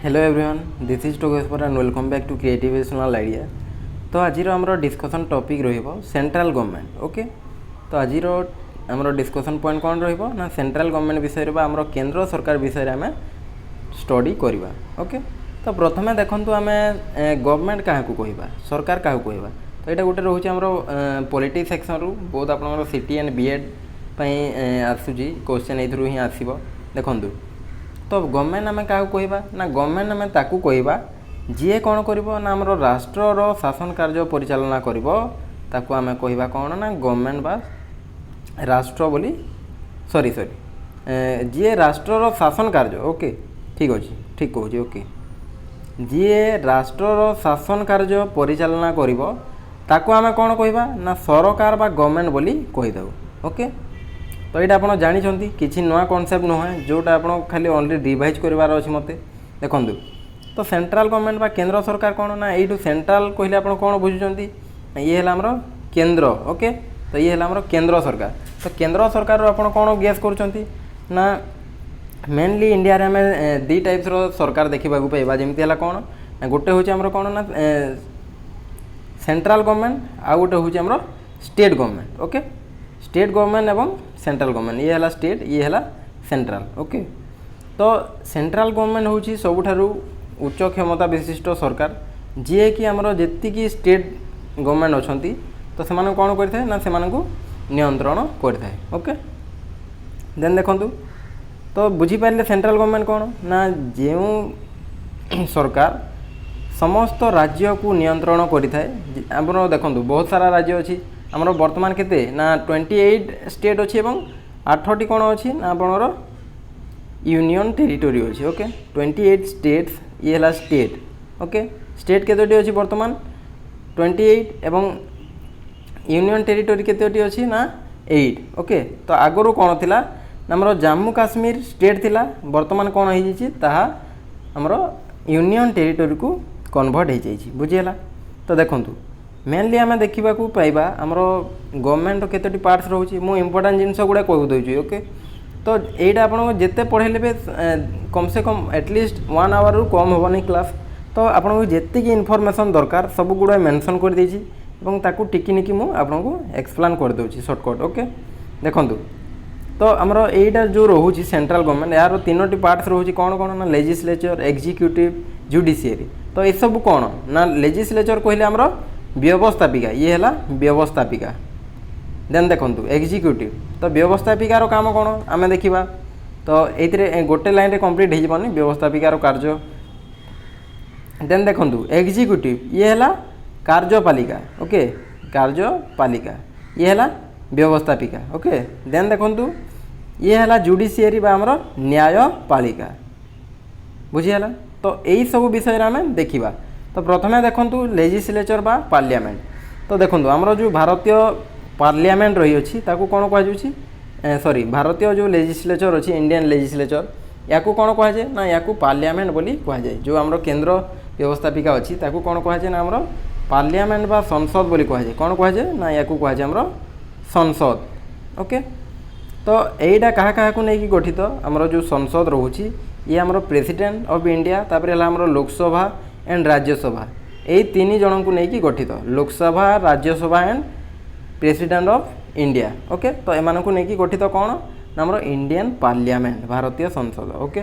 Hello everyone, this is Togeshwar and welcome back to creativational idea. तो आज आमर discussion topic रहिबो सेंट्रल गवर्नमेंट। ओके, तो आज आमर डिस्कसन पॉइंट कौन रहिबो ना सेंट्रल गवर्नमेंट विषय रे बा आमर केंद्र सरकार विषय रे हमें स्टडी करबा। ओके, तो प्रथमे देखंतु हमें गवर्नमेंट काहा को कहबा, सरकार काहा को कहबा। तो एटा गोटे रहउछि हमर पॉलिटिक्स सेक्शन रु बहुत आपनकर सीटी एंड बीएड पई आसुजी क्वेश्चन एथरु ही आसीबो। देखंतु तो गवर्नमेंट आम क्या कहवा ना गवर्नमेंट आम ताकू कहवा जी कौन कर ना आम राष्ट्र शासन कार्य परिचालना करको आम कहवा कौन ना गवर्नमेंट बा राष्ट्र बोली सॉरी जी राष्ट्र शासन कार्य। ओके, ठीक अच्छे, ठीक कहूँ। ओके, जी राष्ट्र शासन कार्य परिचालना ताकू आम कौन कहवा ना सरकार बा गवर्नमेंट बोली कहीदे। ओके, तो ये आप जानते किसी नुआ कनसेप्ट नुहे जोटा आप खाली ओनली रिवाइज करार अच्छे मत देखु। तो सेंट्रल गवर्नमेंट बा केंद्र सरकार कौन ना यू सेंट्रल कहले आप कौन बुझुं ये है आमर केंद्र। ओके, तो ये है आमर केंद्र सरकार। तो केंद्र सरकार आप कौन गेस कर ना मेनली इंडिया रे हमें दी टाइप्स सरकार देखा पाइबा जमी है कौन ना गोटे हूँ आमर कौन ना सेंट्रल गवर्नमेंट आ गोटे हूँ आमर state government. Okay, state government एवं सेंट्रल गवर्नमेंट ये है स्टेट ये है सेंट्रल। ओके, तो सेंट्रल गवर्नमेंट हूँ सबुठारु उच्च क्षमता विशिष्ट सरकार जी कि आमर जी स्टेट गवर्नमेंट अच्छा तो से कौन करता ना से नियंत्रण करता है। ओके, देन देखु तो बुझीपारे सेंट्रल गवर्नमेंट कौन ना जो सरकार समस्त राज्य को नियंत्रण करें। आप देखो बहुत सारा राज्य अच्छी आमर वर्तमान केते ना 28 स्टेट अच्छी और 8टी कौन अच्छी ना आपणर यूनियन टेरिटोरी अच्छी। ओके, 28 स्टेट्स ये है स्टेट। ओके, स्टेट केतोटी अच्छी वर्तमान 28 एवं यूनियन टेरिटोरी केतोटी अच्छी ना 8। ओके, तो आगरू कौन थिला ना आमर जम्मू काश्मीर स्टेट थिला वर्तमान कौन हो जाइए ताहा आमर यूनियन टेरिटोरी को कन्वर्ट हो जाइए। बुझीगला। तो देखंतु मेनली आम देखा पाइबा आमर गवर्नमेंट केतोटी पार्ट्स रोचे मु इम्पोर्टाट जिनस गुड़ा कहीदे। ओके, तो यहीटा आप जिते पढ़ेले भी कम से कम एटलिस्ट 1 आवर रु कम हेनी क्लास। तो आपको जी इनफर्मेशन दरकार सब गुड़ा मेंशन कर देछि एवं ताकू टिकिनिकी मु आपको एक्सप्लेन कर दूँ शॉर्टकट। ओके, देखंतु तो आमर यहीटा जो रोचे सेंट्रल गवर्नमेंट यार 3टी पार्ट्स रोचे कौन कौन ना लेजिस्लेचर एग्जीक्यूटिव जुडिशियरी। तो ये सब कौन ना लेजिस्लेचर कहले आमर व्यवस्थापिका ये है व्यवस्थापिका। देन देखंतु एग्जीक्यूटिव तो व्यवस्थापिकार काम कौन आम देखा। तो ये गोटे लाइन रे कंप्लीट हो व्यवस्थापिकार कार्य। देन देखंतु एग्जीक्यूटिव ये है कार्यपालिका। ओके, कार्यपालिका ये है व्यवस्थापिका। ओके, देन देखंतु ये है जुडिशियरी बा आमर न्यायपालिका। बुझीगला। तो यही सब विषय आम देखा। तो प्रथमे देखंतु लेजिस्लेचर बा पार्लियामेंट। तो देखंतु आमर जो भारतीय पार्लियामेंट रही अच्छी ताकू कौन कहुच्छी सॉरी भारतीय जो लेजिस्लेचर अच्छी इंडियन लेजिस्लेचर या कौन कहुए ना या पार्लियामेंट बोली कहुए। जो आमर केंद्र व्यवस्थापिका अच्छी ताकू कौन कहुए ना आमर पार्लियामेंट बा संसद बोली कहुए। कौन कहुए ना या कहुए आमर संसद। ओके, तो यहीटा क्या क्या नहीं गठित आमर जो संसद रोचे ये आमर प्रेसिडेंट ऑफ इंडिया तापर है आमर लोकसभा एंड राज्यसभा यही 3 जन को लेकिन गठित Lok Sabha Rajya Sabha and president of India. Okay, तो एमान को लेकिन गठित कौन ना आमर इंडियन पार्लियामेंट भारतीय संसद। ओके,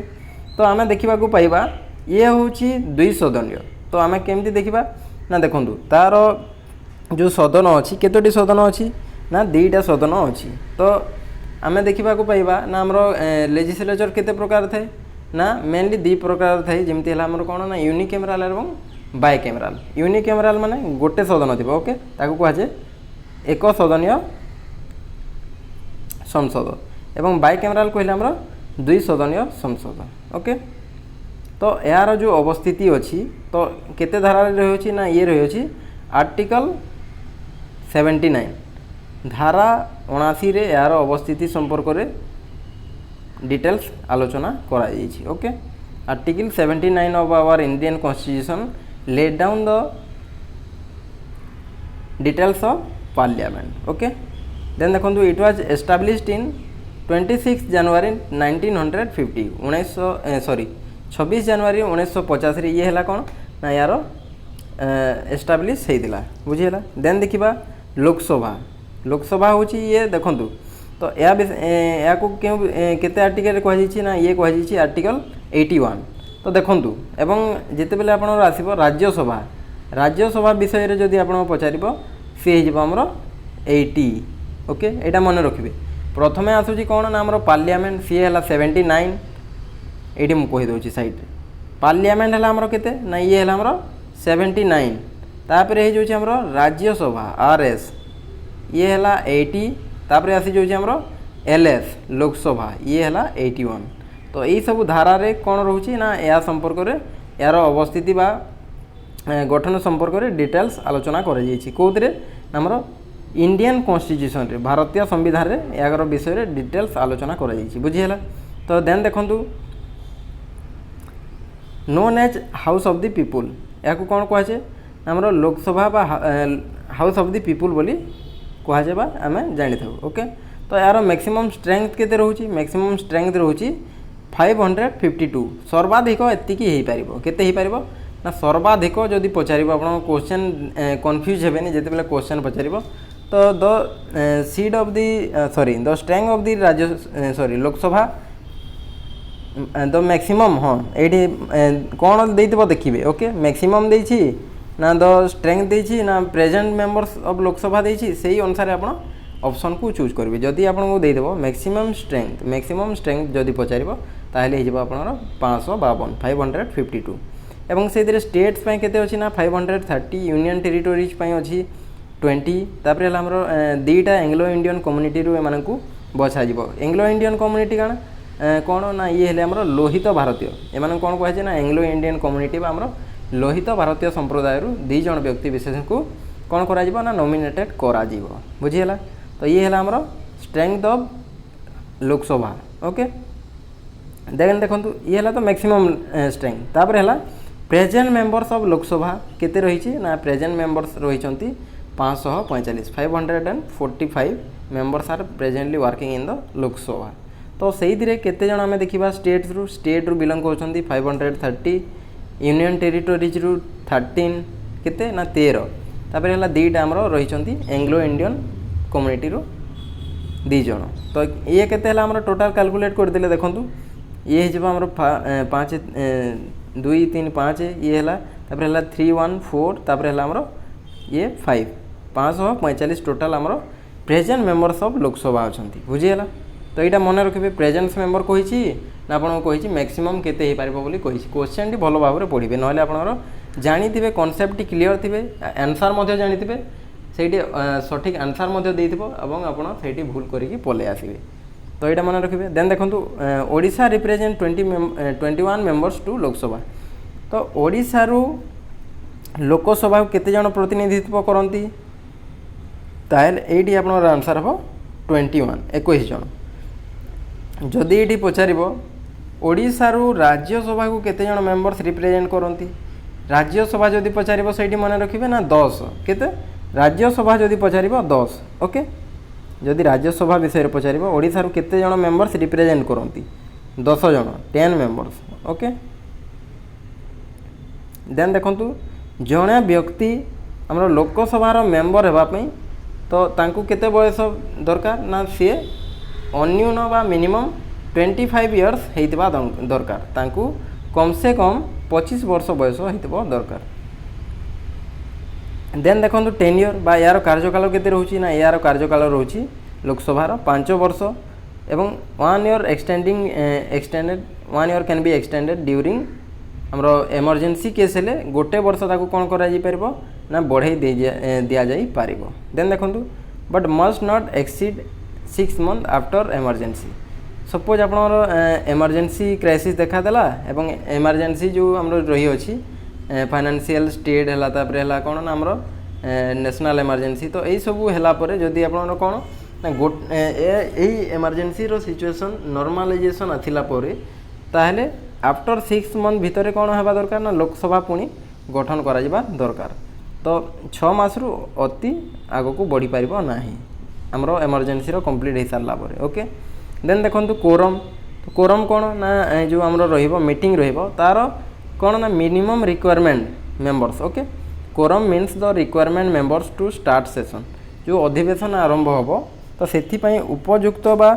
तो आम देखा पाइबा ये हूँ 2 सदनीय। तो आम केमती देखा ना देखूँ तार जो सदन अच्छी केतोटी सदन अच्छी ना 2टा सदन अच्छी। तो आम देखा पाइबा ना आमर लेजिस्लेचर केते प्रकार थाए ना मेनली 2 प्रकार थाए जमी है आमर कौन ना यूनिकैमराल और बायकैमराल। यूनिकैमराल माने गोटे सदन थी। ओके, ताकू कहुए एक सदनीय संसद एवं बायकैमराल कहले आमर 2 सदनीय संसद। ओके, तो यार जो अवस्थिति अच्छी तो केते धारा रही ना ये रही आर्टिकल 79 धारा 79 रे यार अवस्थिति संपर्क में डिटेल्स आलोचना करा जाइए। Okay, article 79 of our Indian constitution let down the details of parliament. Okay, then देखो it was established in 26 January 1950 19 26 January 1950 ये है कौन ना यार एस्टाब्लीश होता बुझीगला। देन देखा लोकसभा। लोकसभा हूँ ये देखूँ तो या क्यों केते आर्टिकल कहुई ना ये कहुई आर्टिकल 81 तो देखूँ एवं जिते बेले आप आसब राज्यसभा। राज्यसभा विषय रे जदि आप पचार सी होमर 80 ओके यहाँ मन रखिए। प्रथमे आसूँ कौन ना आम पार्लियामेंट सी है 79 ये मुझे सैड पार्लियामेंट है आमर केते ना ये है आमर 79 तापर होमर राज्यसभा RS ये है 80 तापर आसी जाऊँ आमर LS लोकसभा ये है 81 तो यही सब धारा रे कौन रोचे ना या संपर्क में यार अवस्थिति बा गठन संपर्क में डिटेल्स आलोचना कौन आमर इंडियन कॉन्स्टिट्यूशन रे भारतीय संविधान रे यार विषय रे डिटेल्स आलोचना कर बुझीगला। तो देन देखूँ known as house of the people या कौन कहुए आमर लोकसभा बा हाउस ऑफ द पीपुल बोली कहुए बा आम जानी था ओके। तो यार मैक्सिमम स्ट्रेंथ केते रोचे मैक्सिमम स्ट्रेंथ रोचे 552 सर्वाधिक एतिकी हो पार केते हो पार ना सर्वाधिक जदि पचार आप क्वेश्चन कन्फ्यूज हेबेनी जिते बेले क्वेश्चन पचार तो the seat of the sorry the strength of the राज्य सॉरी लोकसभा द मैक्सिमम हाँ ये कौन देते देखिए ओके मैक्सिमम देछि ना द स्ट्रेंथ देछि ना प्रेजेंट मेंबर्स ऑफ लोकसभा देछि से अनुसार आप ऑप्शन को चूज करेंगे। जदि आपको देदेव मैक्सिमम स्ट्रेंथ जदि पचार ताहले हो आप 552 552 एवं से स्टेट्स केते अच्छी ना 530 यूनियन टेरिटोरीज अच्छी 20 तापर आमर दुईटा एंग्लो इंडियन कम्युनिटी एम को बछा एंग्लो इंडियन कम्युनिटी काण कौन ना ये है आमर लोहित भारतीय एम कौन कहुए ना एंग्लो इंडियन कम्युनिटी आमर लोहित भारतीय संप्रदाय 2 जन व्यक्ति विशेष को कौन करा ना नॉमिनेटेड करा बुझीगला। तो ये है आमर strength of Lok Sabha okay. Then देखो ये है तो मैक्सिमम स्ट्रेंथ तापर है प्रेजेंट मेंबर्स ऑफ लोकसभा केते रही ना प्रेजेंट मेंबर्स रही 545 545 members are presently working in the Lok Sabha. तो से केते जन आम देखा स्टेट रु बिलोंग कर 530 यूनियन टेरिटोरीज रु 13 केते ना 13 तापर है दुईटा आमर रही एंग्लो इंडियन कम्युनिटी रू 2 जन। तो ये केते है आमर टोटाल कैलकुलेट करदे देखूँ ये आमर 5 2 3 5 ये है तापर है 3 1 4 तापर है आमर ये 545 टोटाल आमर प्रेजेंट मेंबर्स ऑफ लोकसभा अच्छा बुझीगला। तो यहाँ मन रखिए प्रेजेंट मेंबर कही ना आपको कही मैक्सिमम केते हो पार बोली कही क्वेश्चन टी भल भाव में पढ़े ना आप जानी थे कनसेप्ट क्लीयर थे आंसर जानी थे से सठिक आंसर देथिबो आपड़ से भूल करके पलि आसबे। तो यहाँ मन रखिए। देन देखो Odisha represent 21 members to Lok Sabha. तो ओडिशा रु लोकसभा केते जन प्रतिनिधित्व करती ताहले ये आप आंसर हम 21 जन। जदि ये पचार ओडिशा रु राज्यसभा को केते जन मेंबर्स रिप्रेजेंट करती राज्यसभा जदि पचार से मन रखिए ना 10 केते राज्यसभा जदि पचार 10 ओके। जदि राज्यसभा विषय में पचार ओडिशा रु केते जन मेंबर्स रिप्रेजेंट करती 10 जन 10 मेंबर्स ओके। देन देखो जड़े व्यक्ति आमर लोकसभार मेंबर होगापी तो तांकू केते बयस दरकार ना सी अन्यून बा मिनिमम 25 इयर्स होइतिबा दरकार तांकू कम से कम 25 वर्ष बयस होइतिबा दरकार। देन देखो टेन्योर बा यार कार्यकाल केते रोची ना यार कार्यकाल रोची लोकसभार 5 वर्ष एवं 1 year extended 1 year can be extended during आमर इमरजेंसी केस हेले गोटे वर्ष ताकू कौन करा जाई परिबो ना बढ़ाई दिया जाई पारिबो। देन देखो but must not exceed 6 month after emergency suppose आपनर इमरजेंसी क्राइसिस देखा देला एवं इमरजेंसी जो आमर रही अछि फाइनेंशियल स्टेट है तापर है कौन ना आमर नेशनल इमरजेंसी। तो यही सब है जदि आप कौन ना यही इमरजेंसी रो सिचुएशन नॉर्मलाइजेशन आथिला परे ताहले आफ्टर 6 मंथ भितर कौन होगा दरकार ना लोकसभा पुणी गठन करा जिबा दरकार। तो 6 मास रु अति आग को बढ़ी पारिबो नाही आमर इमरजेंसी रो कंप्लीट हो सारा पर ओके। देन देखो कोरम कोरम कौन ना जो आम मीटिंग तार कौन ना minimum requirement members okay quorum means the requirement members to start session जो अधिवेशन आरंभ हम तो से उपयुक्त बा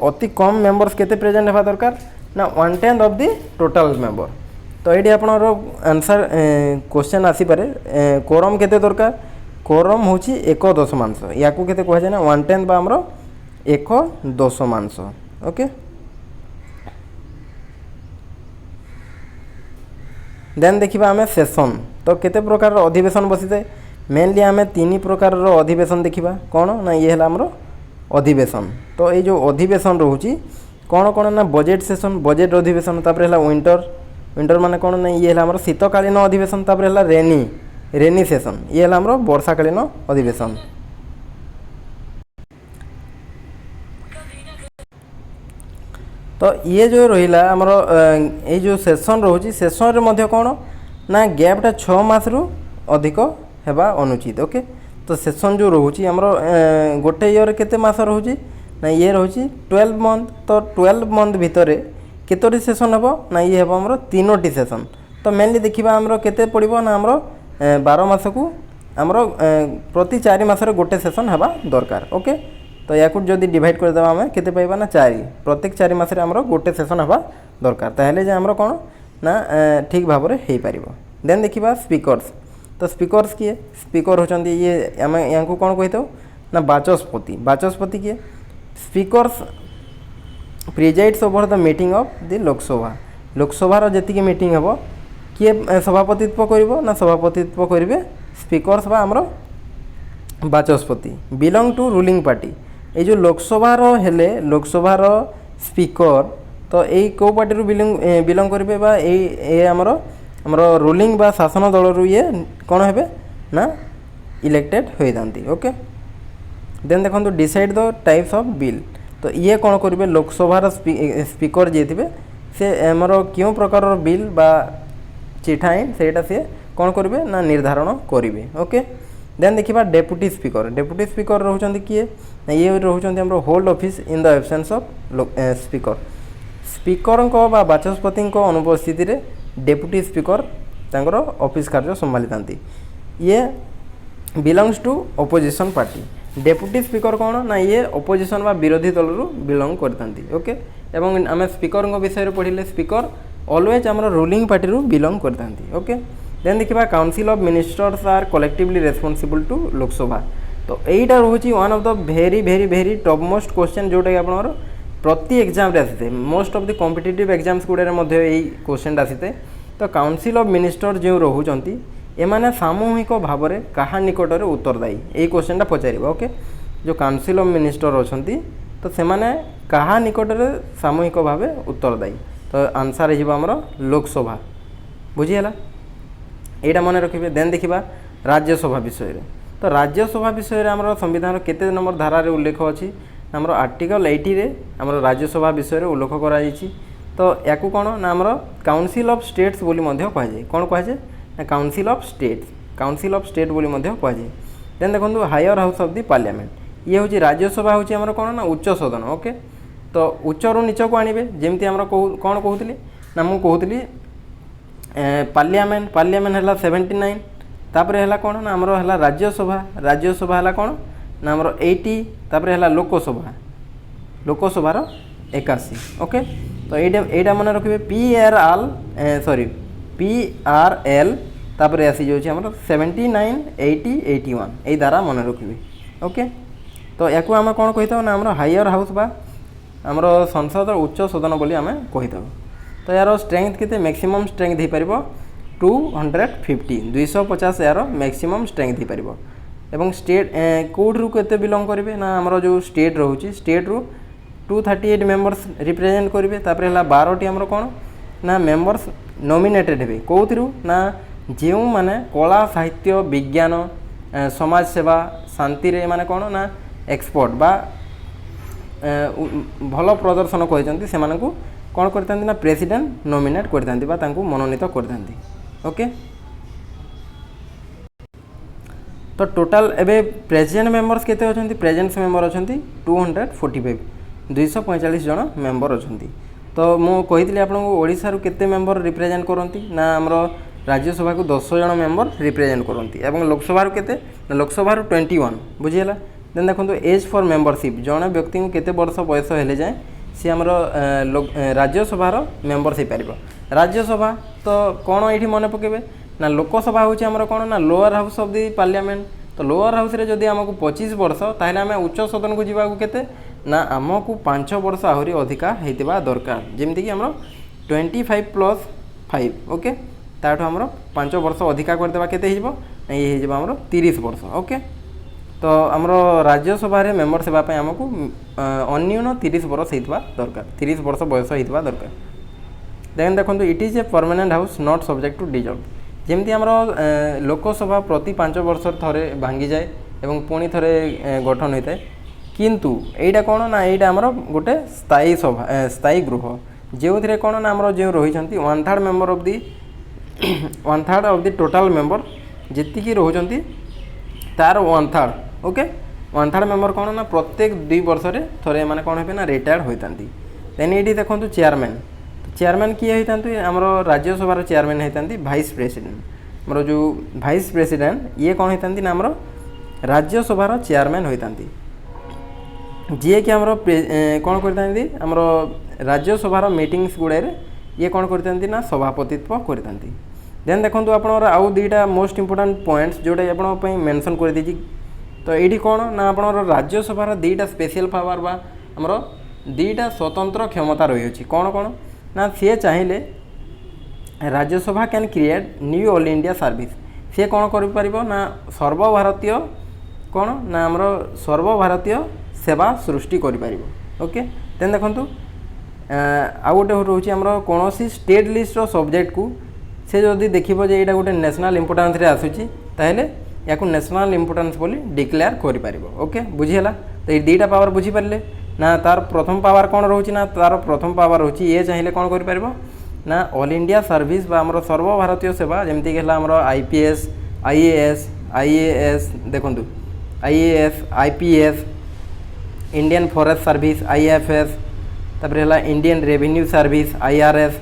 अति कम मेंबर्स केते प्रेजेंट होगा दरकार ना 1/10 ऑफ द टोटल मेंबर तो ये आप आंसर क्वेश्चन आसीपे कोरम केते दरकार कोरम हूँ 1/10 या केते कह जाए ना 1/10 बा आमर 1/10 ओके देन देखा आम सेशन तो केते प्रकार अधिवेशन बसी थाए मेनली आम 3 प्रकार अधिवेशन देखा कौन ना ये है आमर अधिवेशन तो ये जो अधिवेशन रोचे कौन कौन ना बजेट सेशन बजेट अधिवेशन तापर है विंटर विंटर माने कौन ना ये है आमर शीतकालीन अधिवेशन तापर है रेनी सेशन ये है आमर वर्षाकालीन अधिवेशन तो ये जो रहा आमर ये जो सेशन रोचे सेशन रे कौन ना गैपटा 6 मास रु अधिक हेबा अनुचित ओके तो सेशन जो रोचे आमर गोटे ईयर केते मास रोचे ना ये रोचे 12 मंथ तो 12 मंथ भितर केतोटी सेशन हेबो ना ये हेबो आमर 3टी सेशन तो मेनली देखिबा आमर केते पड़िबो ना आमर 12 मास को आमर प्रति 4 मास रे गोटे सेशन हेबा दरकार ओके तो या जदि डिवाइड करदेबा आम केते पाइबा ना 4 प्रत्येक 4 मास रे आमर गोटे सेशन हेबा दरकार ताहेले जे आमर कोन ना ठीक भाव में हो पार देन देखा स्पीकर्स तो स्पीकर्स किए स्पीकर होचंदी ये आम या कौन कही था ना बाचस्पति बाचस्पति किए speakers presides over the meeting of the Lok Sabha जी मीटिंग हम किए सभापतित्व कर ना सभापतित्व करेंगे स्पीकर्स बा आमर बाचस्पति बिलोंग टू रूलिंग पार्टी ये जो लोकसभार हेले लोकसभार स्पीकर तो यही कौ पार्टी बिलोंग करेंगे बा ये आमर रूलिंग बा शासन दल रु ये कौन है ना इलेक्टेड होती ओके देन देखो decide the types of bill तो ये कौन करेंगे लोकसभार स्पीकर जी थे से आमर क्यों प्रकार बिल बा चिठा आईन से कौन करेंगे ना निर्धारण करेंगे ओके देन देखा डेप्यूटी स्पीकर रोचंती किए ये रोचंती आमर hold office in the absence of speaker speaker बा बाचस्पति अनुपस्थित रे डेप्यूटी स्पीकर तांकर ऑफिस कार्य संभाली था ये belongs to opposition party deputy speaker कौन ना ये ऑपोजिशन बा विरोधी दल रु बिलोंग करती ओके एवं आम स्पीकर विषय पढ़ले स्पीकर ऑलवेज आमर रूलिंग पार्टी रु बिलोंग करती ओके देन देखा council of ministers are collectively responsible to Lok Sabha तो यहीटा रोचे one of the very very very top most question जोटा कि आपनर प्रति एग्जाम रे आसी most of the competitive exams गुड़े यही क्वेश्चन आसी तो काउंसिल ऑफ मिनिस्टर जो रोचंती एमाने सामूहिक भाव में कहा निकट में उत्तरदायी यही क्वेश्चनटा पचार ओके जो काउंसिल ऑफ मिनिस्टर अच्छा तो सेमाने कहा निकट में सामूहिक भाव उत्तरदायी तो आंसर होमर लोकसभा बुझीगला यहाँ मन रखिए देन देखा राज्यसभा विषय तो राज्यसभा विषय आम संविधान केते नंबर धारा रे उल्लेख अच्छी आमर आर्टिकल 80 रे आमर राज्यसभा विषय उल्लेख कराई तो या कौन ना आमर काउंसिल ऑफ स्टेट्स बोली कहुए कौन कहुए ना काउंसिल ऑफ स्टेट बोली कहुए देन देखो higher house of the parliament ये हूँ राज्यसभा हूँ आमर कौन ना उच्च सदन ओके तो उच्च रु नीच को आणवे जमी आमर कौन कहूली ना मुझे कहूली पार्लियामेंट है 79 तापर है कौन ना आमर है राज्यसभा है कौन ना आमर 80 तापर है लोकसभार 81 ओके तो यहाँ मन रखिए PRL तापर आसी जाऊँगी आमर 79 80 81 यही धारा मन रखिए ओके तो या आम कौन कही था ना आमर हायर हाउस बा आमर संसद उच्च सदन बोली आम कही था तो यार स्ट्रेंथ केते मैक्सिमम स्ट्रेंथ हो पार 250 250 यार मैक्सिमम स्ट्रेंथ हो पार एवं स्टेट कौट रु केते बिलोंग करेंगे ना आमर जो स्टेट रोचे स्टेट रु 238 मेंबर्स रिप्रेजेंट करेंगे तापर है 12टी आमर कौन ना मेंबर्स नॉमिनेटेड हे कौथि ना जो माने कला साहित्य विज्ञान समाज सेवा शांति रे माने कौन ना एक्सपर्ट बा भल प्रदर्शन कर कौन करता ना प्रेसिडेंट नॉमिनेट करता मनोनीत करता ओके तो टोटाल एबे प्रेजेंट मेंबर्स केते अछंती प्रेजेंट मेंबर अछंती 245 245 जन मेंबर अच्छा। तो मुझे आपको ओडिशा केते मेंबर रिप्रेजेंट करती ना आमर राज्यसभा को 10 जन मेंबर रिप्रेजेंट करती और लोकसभा केते लोकसभा 21 बुझीगला। देन देखो एज फॉर मेंबरशिप जड़े व्यक्ति को केते वर्ष बयस हेले जाए सी आमर राज्यसभार मेंबरशिप पार। राज्यसभा तो कौन ये मन पकेबे ना लोकसभा हूँ आमर कौन ना lower house of the parliament. तो लोअर हाउस रे जदि आमको 25 वर्ष ताहले आम उच्च सदन को जीवा केते ना आमको 5 वर्ष आहरी अधिका होइतिबा दरकार जेमती कि आमर 25+5 ओके ताठू आमर 5 वर्ष अधिका करदेबा केते हिजबो ये हिजबो आमर 30 वर्ष ओके। तो आमर राज्यसभा रे मेंबर सेवा पय आमको अन्यून 30 वर्ष होइतिबा दरकार 30 वर्ष बयस होइतिबा दरकार। देन देखो it is a permanent house not subject to dissolve जेमती आमर लोकसभा प्रति 5 वर्ष थरे भांगी जाए एवं पुणी थरे गठन होता है किंतु एटा कौन ना यहाँ आमर गोटे स्थायी सभा स्थायी गृह जो थे कौन ना आमर जो रही 1/3 member of the 1/3 of the total member जी रोचंती तार 1/3 ओके 1/3 मेंबर कौन ना प्रत्येक 2 वर्ष थे मैंने कौन हे ना रिटायर्ड होता। देन ये देखो चेयरमैन चेयरमैन किए होता आमर राज्यसभा चेयरमैन होता भाइस प्रेसिडेंट आमर जो भाइस प्रेसिडेंट ये कौन होता ना आमर राज्यसभा चेयरमैन होता जी कि आमर कौन करते आमर राज्यसभा मीटिंग्स गुड़े ये कौन करते ना सभापतित्व करते। देन देखो आप आउ 2टा मोस्ट इंपोर्टेंट पॉइंट्स जोटा आप मेंशन कर दीजिए। तो ये कौन ना आप राज्यसभा 2टा स्पेशल पावर बा आमर 2टा स्वतंत्र क्षमता रही है कौन कौन ना सी चाहिए Rajya Sabha can create new all India service सी कौन कर ना सर्वभारतीय कौन ना आमर सर्वभारतीय सेवा सृष्टि कर ओके। देन देखो आउ गोटे रोच आमर कौन स्टेट लिस्टर सब्जेक्ट को से जदि देखो जे यहाँ गोटे नेशनल इंपोर्टान्स रे आसूची ताहेले या नेशनल इंपोर्टान्स बोली डिक्लेयर कर ओके बुझीगला। तो ये 2टा पावर बुझीपारे ना तार प्रथम पावर कौन रोचे ना तार प्रथम पावर रोचे ये चाहिए कौन कर ना ऑल इंडिया सर्विस बा आमर सर्वभारतीय सेवा जमती है आमर IPS IAS IAS देखो IAS IPS Indian forest service IFS तापर इंडियन रेवेन्यू सर्विस IRS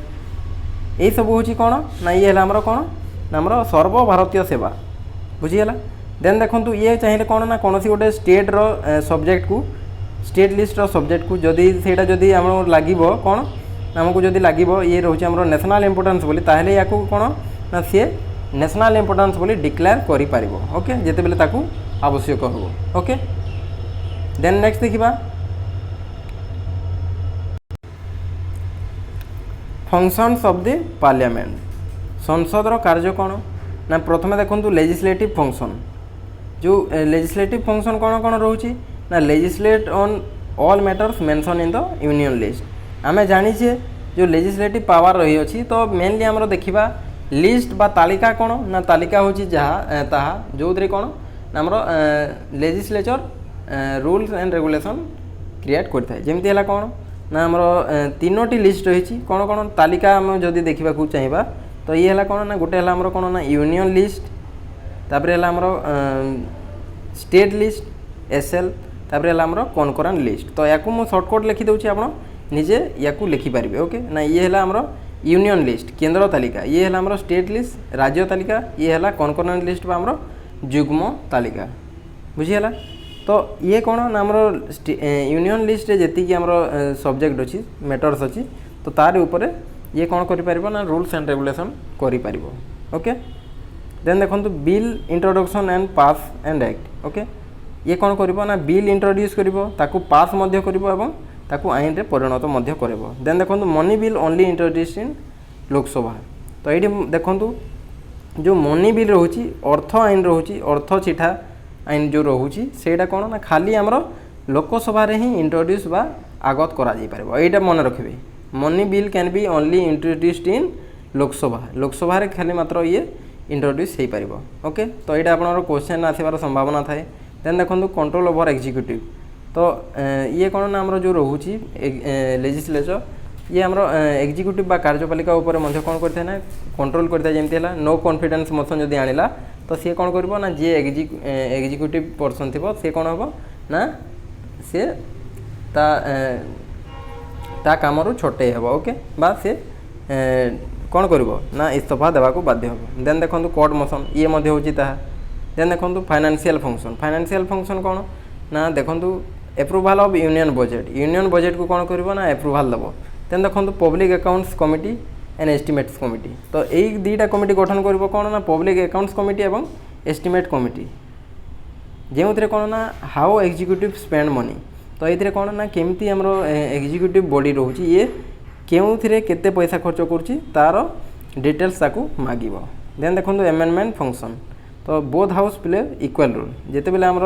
यही सब हूँ कौन ना ये आमर कौन ना आमर सर्वभारतीय सेवा बुझीगला। देन देखो ये चाहिए कौन ना कौन गोटे स्टेट रो सब्जेक्ट को स्टेट लिस्ट सब्जेक्ट को जदि सेटा जदि आम लगे कौन आमको जदि लगे ये रोचे आमर नेशनल इंपोर्टान्स बोली ताहेले या कौन ना सी नेशनल इंपोर्टान्स बोली डिक्लेयर कर ओके जिते बेले ताकू आवश्यक हो ओके। देन नेक्स्ट देखिबा फंक्शंस ऑफ द पार्लियामेंट संसदर कार्य कौन ना प्रथम देखो लेजिस्लेटिव फंक्शन जो लेजिस्लेटिव फंक्शन कौन कौन रोचे ना legislate on all matters mention in the union list आमे जानिछे जो लेजिस्लेटिव पावर रही अछि। तो मेनली आमर देखिबा लिस्ट बा तालिका कौन ना तालिका होची जहाँ ताहा जो कौन ना आमर legislature rules and regulation create करता है जमती है कौन ना आमर 3टी लिस्ट रही कौन कौन तालिका आम जदि देखा चाहिए तो ये है कौन ना गोटे आमर कौन ना यूनियन लिस्ट तापर आमर स्टेट लिस्ट SL तापर आमर कनकरेंट लिस्ट। तो या सर्टकट लिखिदे आप निजे या लिखिपारे ओके ना ये है आमर यूनियन लिस्ट केंद्र तालिका ये है आमर स्टेट लिस्ट राज्य तालिका ये है कनकरेंट लिस्ट बा आमर जुग्म तालिका बुझीगला। तो ये कौन ना आमर यूनियन लिस्ट जी आमर सब्जेक्ट अच्छी मैटर्स अच्छी तो तार ऊपर ये कौन कर ना रूल्स एंड रेगुलेशन कर ओके। देन देखो bill introduction and pass and act okay ये कौन कर ना बिल इंट्रोड्यूस कर पास कर आईन रे परिणत कर। देन देखो मनी बिल ओनली इंट्रोड्यूस इन लोकसभा। तो ये देखो जो मनी बिल रोची अर्थ आईन रोची अर्थ चिठा आईन जो रोची सेटा कौन ना खाली आमर लोकसभा रे ही इंट्रोड्यूस बा आगत करा जाई परबो एटा मन रखिबे money bill can be only introduced in Lok Sabha रे खाली मात्र ये इंट्रोड्यूस हो पारिबो ओके। तो यहाँ आपनर क्वेश्चन आसबार संभावना थाए। देन देखो कंट्रोल ओवर एग्जीक्यूटिव। तो ये कौन ना आमर जो रोची लेजिस्लेचर ये आमर एग्जीक्यूटिव बा कार्यपालिका ऊपर मध्य कौन करते ना कंट्रोल करता जमती है नो कॉन्फिडेंस मोशन जदि आनिला तो सी कौन कर ना जी एग्जीक्यूटिव पर्सन थी सी कौन हम ना सी ତା କାମରୁ ଛଟେଇ ହେବ ଓକେ ବା ସେ କ'ଣ କରିବ ନା ଇସ୍ତଫା ଦେବାକୁ ବାଧ୍ୟ ହେବ। ଦେନ୍ ଦେଖନ୍ତୁ କୋର୍ଟ ମୋସନ୍ ଇଏ ମଧ୍ୟ ହେଉଛି ତାହା। ଦେନ୍ ଦେଖନ୍ତୁ ଫାଇନାନ୍ସିଆଲ୍ ଫଙ୍କସନ୍ କ'ଣ ନା ଦେଖନ୍ତୁ ଏପ୍ରୁଭାଲ୍ ଅଫ୍ ୟୁନିୟନ୍ ବଜେଟ୍କୁ କ'ଣ କରିବ ନା ଏପ୍ରୁଭାଲ୍ ଦେବ। ଦେନ୍ ଦେଖନ୍ତୁ public accounts committee and estimates committee तो यही दुईटा कमिटी गठन कर कौन ना पब्लिक अकाउंट्स कमिटी एवं एस्टिमेट कमिटी जो थे कौन ना हाउ एग्जीक्यूटिव स्पेंड मनी तो ये कौन ना केमती आमर एग्जीक्यूटिव बॉडी रोचे ये क्यों केते पैसा खर्च करुच्ची तार डिटेल्स ताकू मागिब। देन देखो एमेंडमेंट फंक्शन तो both house play equal role जिते बेले आमर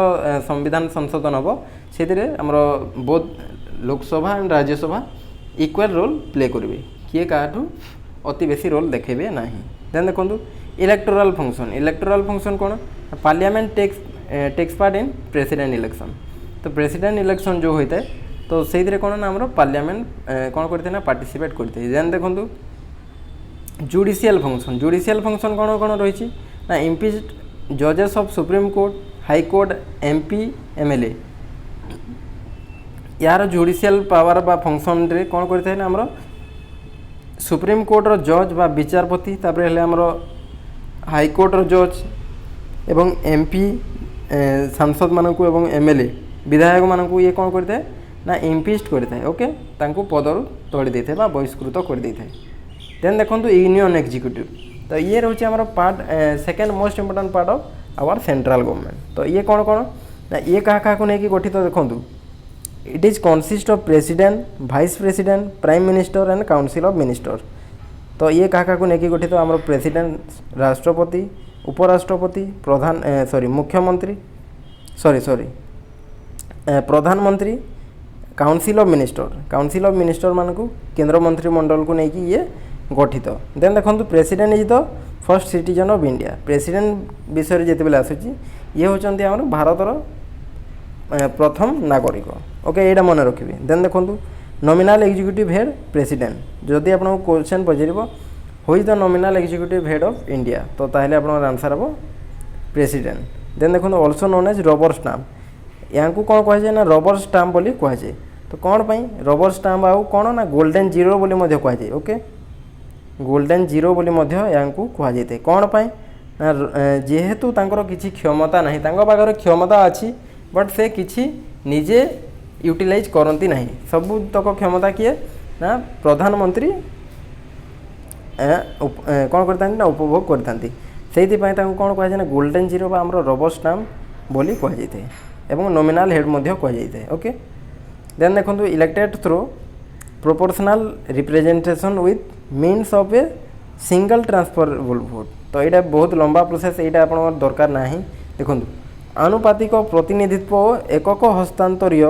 संविधान संशोधन हम से both Lok Sabha and Rajya Sabha equal role play करेंगे किए क्या अति बेसी रोल देखेबे नहीं। देन देखो इलेक्टोरल फंक्शन कौन parliament takes part in president election तो प्रेसिडेंट इलेक्शन जो होता है तो से कौन ना आम पार्लियामेंट कौन करते ना पार्टिसिपेट करते। देन देखो जुडिशियल फंक्शन कौन कौन रही ना इम्पीच जजेस of supreme court high court MP MLA यार जुडिशियल पावर बा फंक्शन रे कौन करते हैं ना आमर सुप्रीम कोर्टर जज बा विचारपति तापर हेले हमरो हाई कोर्टर जज एवं एमपी सांसद मानकू एवं एमएलए विधायक मानकू ये कौन करते हैं ना इम्पीच करते हैं ओके तांकू पदरु तोड़ी देते बा बहिष्कृत कर देते। देन देखंतु यूनियन एग्जीक्यूटिव तो ये रोचे हमरो part second most important part of our central government तो ये कौन कौन ना ये क्या को लेकिन गठित देखंतु it is consist of president vice president prime minister and council of minister तो ये क्या को लेकिन गठित आम प्रेसिडेंट राष्ट्रपति उपराष्ट्रपति प्रधान मुख्यमंत्री प्रधानमंत्री काउंसिल ऑफ मिनिस्टर मान को केंद्र मंत्रिमंडल को लेकिन ये गठित। देन देखो president is the first citizen of India president विषय जिते बेले आसूँ ये होचंती आम भारतर प्रथम नागरिक ओके यहाँ मन रखिए। देन देखो नॉमिनल एग्जीक्यूटिव हेड प्रेसिडेंट जदि आपको क्वेश्चन पचार who is the nominal executive head of India तो ताहले आपन आंसर हम प्रेसिडेंट। देन देखो also known as rubber stamp यहाँ को कौन कहुए ना रबर स्टाम्प बोली कहुए तो कौन पाई रबर स्टाम्प आउ कौन ना गोल्डन जीरो बोली कहुए ओके गोल्डन जीरो बोली यहाँ को कहुए कौन पाई ना जेहेतु तांकर किछि क्षमता नहीं तांको पाखरे क्षमता अच्छी बट से किछि निजे यूटिलाइज करती नहीं सबू तक क्षमता किए ना प्रधानमंत्री कौन करता ना उपभोग करता से कौन कहुए ना गोल्डन जीरो बा हमरो रबर स्टाम्प बोली कहुए एवं नॉमिनल हेड मध्य कहुए ओके। देन देखो elected through proportional representation with means of a single transferable vote तो यहाँ बहुत लंबा प्रोसेस यहाँ आप दरकार ना देखो आनुपातिक प्रतिनिधित्व एकक हस्तांतरीय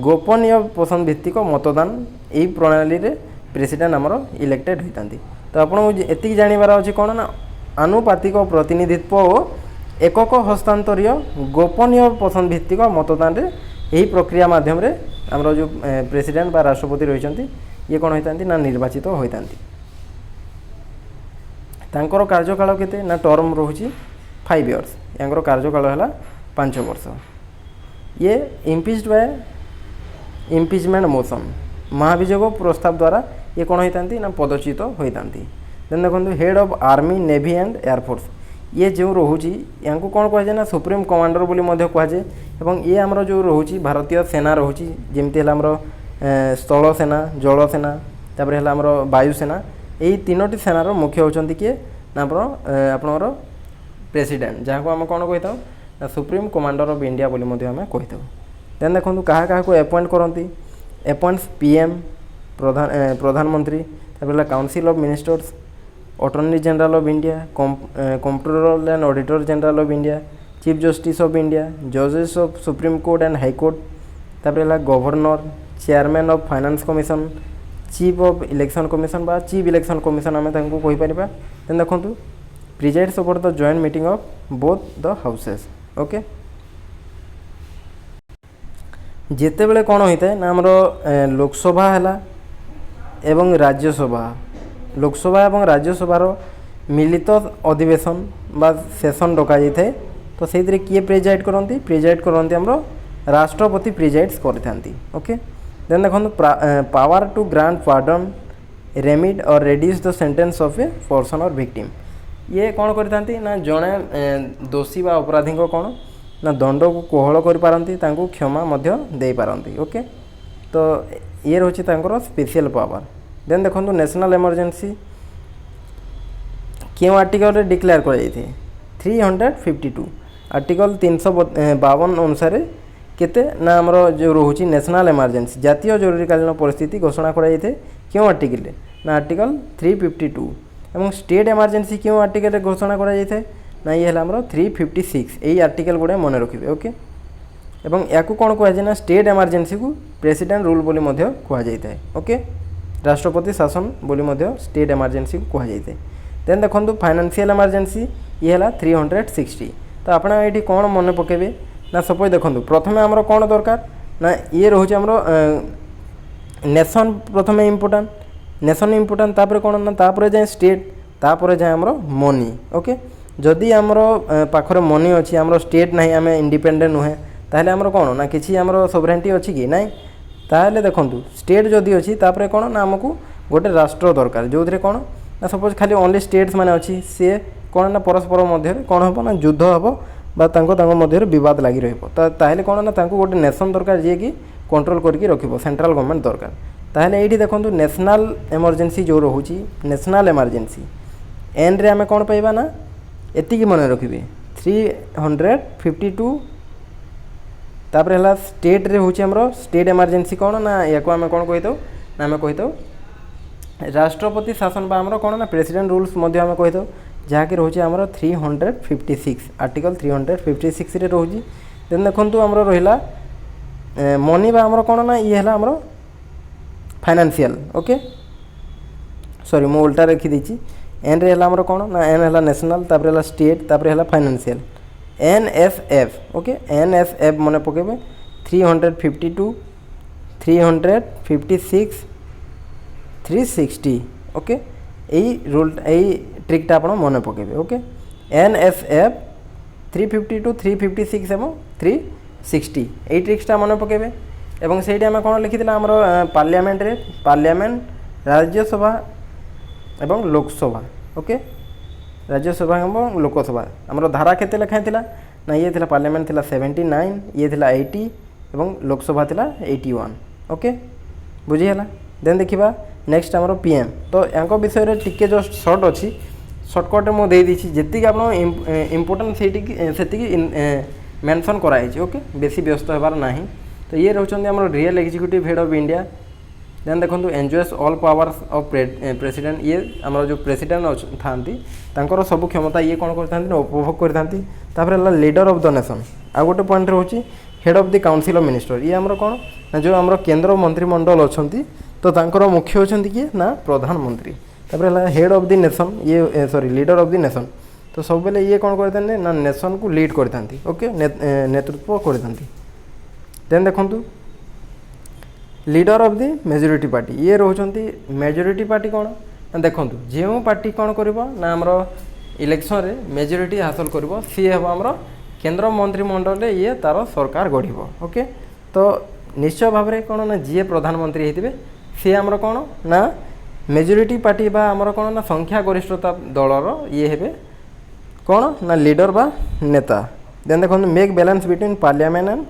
गोपनीय पसंद भित्तिक मतदान यही प्रणाली रे प्रेसिडेंट आमर इलेक्टेड होता तो आपको एति जानवर अच्छे कौन ना आनुपातिक प्रतिनिधित्व एकक हस्तांतरीय गोपनीय पसंद भित्तिक मतदान रे यही प्रक्रिया माध्यम रे आमर जो प्रेसिडेंट बा राष्ट्रपति रही ये कौन होता ना निर्वाचित होता तांकर कार्यकाल केते ना टर्म रोची 5 इयर्स यांकर कार्यकाल है 5 वर्ष ये इम्पीच्ड बाय इम्पीचमेंट मोशन महाभियोग प्रस्ताव द्वारा ये कौन होता ना पदच्युत होता। देन देखो head of army navy and air force ये जो रोचे यहाँ को कौन कहुए ना सुप्रीम कमांडर बोली कहुए एवं ये आमर जो रोचे भारतीय सेना रोचे जमती है स्थल सेना जल सेना तापर है आमर वायुसेना यही तीनोटी सेनार मुख्य होती किए ना आपणर प्रेसिडेंट जहाँ को आम कौन कही था ना सुप्रीम कमांडर ऑफ इंडिया बोली आम कही था। देन देखो क्या को अपॉइंट करती अपॉइंट्स पीएम प्रधानमंत्री तापर council of ministers attorney general of India controller and auditor general of India chief justice of India जजेस of supreme court and high court तापर governor chairman of finance commission chief of election commission बा chief election commission आम कही पार। Then देखो presides over the joint meeting of both the houses okay जिते बड़े कौन होता है ना आमर लोकसभा है एवं राज्यसभा लोकसभा एवं राज्यसभार मिलित अधिवेशन बा सेशन डक जाए तो से किए प्रेजाइड करती आमर राष्ट्रपति प्रिजाइड्स करते ओके। देन देखो पावर टू ग्रांट पार्डन रेमिड और reduce the sentence of a person और विक्टिम। ये कौन करते ना जड़े दोषी बा अपराधी को कौन ना दंड को कोहल कर क्षमा दे पारती। ओके तो ये रोचे स्पेशल पावर। देन देखो नेशनल इमरजेंसी क्यों आर्टिकल डिक्लेयर कर 352 आर्टिकल 352 अनुसार केते ना आमर जो रोचे नेशनल इमरजेंसी जातीय जरूरीकालीन परिस्थिति घोषणा कर क्यों आर्टिकल ना आर्टिकल 352 एवं स्टेट इमरजेंसी क्यों आर्टिकल घोषणा कर ना ये आमर 356 यही आर्टिकल गुड़ा मन रखिए। ओके एवं या कौन कहुए ना स्टेट इमरजेंसी को प्रेसिडेंट रूल बोली कहुए। ओके राष्ट्रपति शासन बोली स्टेट इमरजेंसी को कहुए। देन देखो फाइनेंशियल इमरजेंसी ये है 360। तो आप ये कौन मन पकेबे ना सपोज देखो प्रथम आमर कौन दरकार ना ये रोचे आमर नेशन प्रथम इम्पोर्टाट नेशन इम्पोर्टाट तापर कौन ना तापर जाए स्टेट तापर जाए आमर मनी। ओके जदि आमर पाखरे मनी अच्छी आमर स्टेट ना आम इंडिपेंडेंट नुहे ताहले आमर कौन ना किसी आमर सोवरेनिटी अच्छी कि ना ताहले देखो स्टेट जदि अच्छी तापर कौन ना आमको गोटे राष्ट्र दरकार जो थे कौन ना सपोज खाली ओनली स्टेट्स माने अच्छी सी कौन ना परस्पर मध्य कौन हम ना युद्ध हम मध्य बद लगी रही कौन ना गोटे नेशन दरकार जी कि कंट्रोल करके रखिब सेंट्रल गवर्नमेंट दरकार। ताहले ये देखो नेशनल इमरजेंसी जो रोचे नेशनल इमरजेंसी एन रे आम कौन पाइबा ना एतिकी मन रखिए 352 तापर है स्टेट रे होची हमरो स्टेट इमरजेंसी कौन ना या को आम कौन कही ना आम कही राष्ट्रपति शासन बा हमरो कौन ना प्रेसिडेंट रूल्स मध्य आम कही जहाँकि रोचे आमर 356 आर्टिकल 356 रे रोची। देन देखो आमर रहा मनी बा आमर कौन ना ये है आमर फाइनेंशियल। ओके सॉरी मु उल्टा रखी देछि एन रे आमर कौन ना एन है नेशनल तापर स्टेट तापर फाइनेंशियल NSF। ओके NSF मन पकेबे 352 356 360। ओके यही रूल यही ट्रिकटा आप मन पकेबे। ओके NSF 352 356 एवं 360 यही ट्रिक्सटा मन पकेबे एवं से आम कौन लिखी आमर पार्लियामेंट रे पार्लियामेंट राज्यसभा एवं लोकसभा। ओके राज्यसभा एवं लोकसभा आमर धारा केते लिखाई ना ये थिला पार्लियामेंट थिला 79 ये थिला 80 एवं लोकसभा थिला 81। ओके बुझीगला। देन देखा नेक्स्ट आमर PM तो या विषय रे टिके जस्ट सर्ट अच्छी सर्टकट मुझे देती जी आप इम्पोर्टाट से मेंशन कराई। ओके बेसी व्यस्त होबार ना। तो ये रोचंदी आमर real executive head of India. Then देखो enjoys all powers of president ये आमर जो प्रेसिडेंट था सब क्षमता ये कौन करते उपभोग करता। लीडर ऑफ द नेशन आ गोटे पॉइंट रोचे head of the council of minister ये आमर कौन ना जो आमर केंद्र मंत्रिमंडल अच्छा तो तांकर मुख्य अच्छा किए ना प्रधानमंत्री तापर हेड ऑफ द नेशन ये sorry leader of the nation तो सब बेले ये कौन करते ना नेशन को लीड करते। ओके नेतृत्व करते। देन देखो leader of the majority party ये रोचंती मेजोरिटी पार्टी कौन ना देखो जो पार्टी कौन कर ना आमर इलेक्शन रे मेजोरिटी हासिल कर सी हम आमर केंद्र मंत्रिमंडल ये तार सरकार गढ़। ओके तो निश्चय भाव में कौन ना जी प्रधानमंत्री होते सी आमर कौन ना मेजोरिटी पार्टी बा आमर कौन ना संख्या गरिष्ठता दलर ये हे कौन ना लीडर बा नेता। देन देखो make balance between parliament and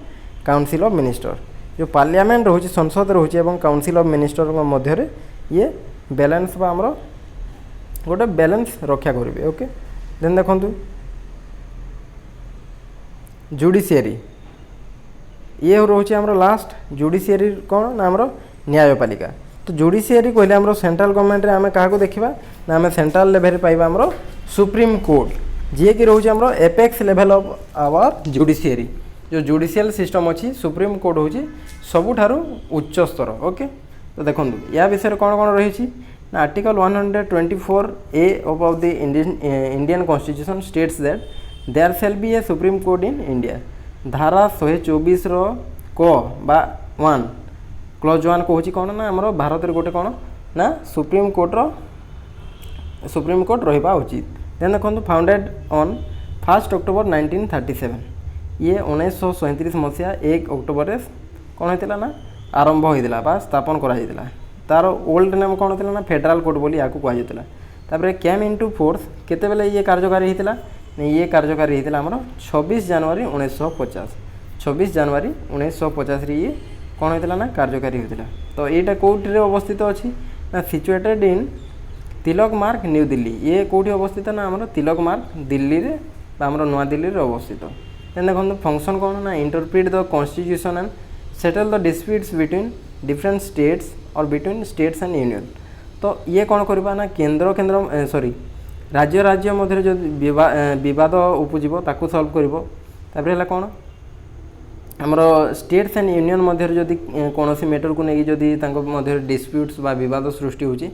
council of minister जो पार्लियामेंट रोचे संसद रोचे और काउंसिल ऑफ मिनिस्टर मध्य ये बैलेंस बा आमर गोटे बैलेंस रक्षा करेंगे। ओके देन देखो जुडिशियरी ये रोचे आमर लास्ट जुडिशियरी कौन ना आमर न्यायपालिका। तो जुडिशियरी कहले आमर सेंट्रल गवर्नमेंट रे आमे काहाको देखिबा ना आमे सेंट्रल लेवल रे पाइबा आमर सुप्रीम कोर्ट जी कि रोचे आमर apex level of our judiciary जो जुडिशियल सिस्टम अच्छी सुप्रीम कोर्ट होची सबुठारु उच्च स्तर। ओके तो देखो या विषय कौन कौन रही ना article 124A of the Indian constitution states that there shall be a supreme court in India. धारा 124 क बा 1 क्लॉज 1 कहूँ कौन ना आमर भारत रे गोटे कौन ना सुप्रीम कोर्ट रहिबा उचित। देन देखो फाउंडेड ऑन 1 अक्टोबर 1937 ये 1937 मसीहा 1 अक्टोबर कौन होता ना आरंभ होता बा स्थापन कराइला तार ओल्ड नेम कौन था ना फेडराल कोर्ट बोली या कहुला तापर कैम इनटू फोर्स केतेबेले ये कार्यकारी होता ये कार्यकारी होता आमर 26 जनवरी 1950 26 जनवरी 1950 ये कौन होता ना कार्यकारी होता तो यहाँ कौटे अवस्थित अच्छी ना सिचुएटेड इन तिलक मार्ग न्यू दिल्ली ये कौटी अवस्थित ना आमर तिलक मार्ग दिल्ली रे आमर नुआ दिल्ली रे अवस्थित देखो फंक्शन कौन ना interpret the constitution and settle the disputes between different states और बिटवीन स्टेट्स एंड यूनियन तो ये कौन करवा ना केंद्र केंद्र सॉरी राज्य राज्य मध्य जो विवाद उपजीव ताकू सॉल्व करिवो तापर हला कौन आमर स्टेट्स एंड यूनियन मध्य जदि कौन मैटर को लेकिन जदि मध्य डिस्प्यूट्स बा विवाद सृष्टि होची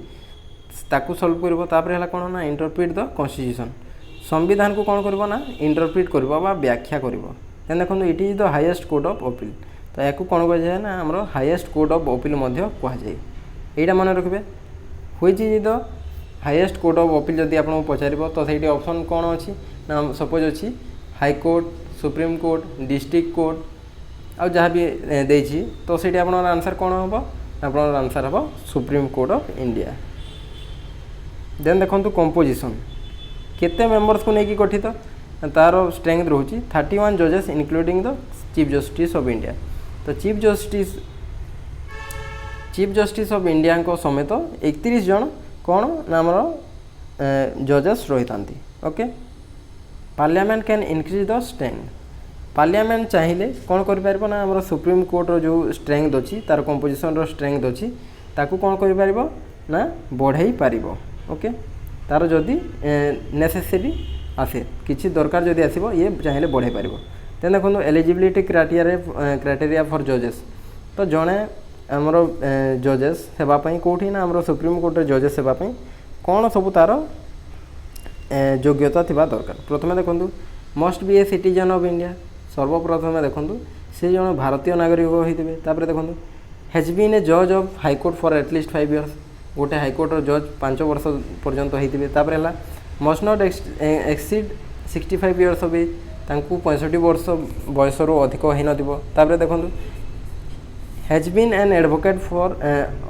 ताकू सॉल्व करिवो तापर हला कौन ना इंटरप्रिट द कॉन्स्टिट्यूशन संविधान को कौन करबो ना इंटरप्रिट करबो बा व्याख्या करबो देन देखो it is the highest court of appeal तो या कौन कह जाए ना आमर हाईएस्ट कोर्ट ऑफ अपील मध्य कह जाए एटा मन रखिबे which is the highest court of appeal जदि आपको पचार तो सही ऑप्शन कौन अच्छी ना सपोज अच्छी high court supreme court district court आ जहाँ भी देछि तो सही आप आंसर कौन हम आप आंसर हम supreme court of India then देखो कंपोजिशन केते मेंबर्स को लेकिन गठित तार स्ट्रेंथ रोचे 31 जजेस including the chief justice of India तो चीफ जस्टिस ऑफ इंडिया को समेत 31 जन कौन ना आमर जजेस रही था okay parliament can increase the strength parliament चाहिए कौन कर ना आमर सुप्रीम कोर्ट रो जो स्ट्रेंथ अच्छी तार कंपोजिशन रो स्ट्रेंथ अच्छी ताकू कौन कर ना बढ़ाई पार ओके तार जदि नेसेसरी आसे किसी दरकार जदि आसो ये चाहिए बढ़ाई पार देन देखो एलिजिबिलिटी क्राइटेरिया फॉर जजेस तो जड़े आमर जजेस होगापी कौटी ना आमर सुप्रीम कोर्ट जजेस होगापी कौन सब तार योग्यता थिबा दरकार प्रथम देखो must be a citizen of India सर्वप्रथम देखो से जन भारतीय नागरिक होते देखो हैज बीन ए जज of high court for at least 5 years गोटे हाईकोर्टर जज 5 वर्ष पर्यंत होते must not exceed 65 years of age 65 वर्ष बयस अधिक हो नपर देखो has been an advocate for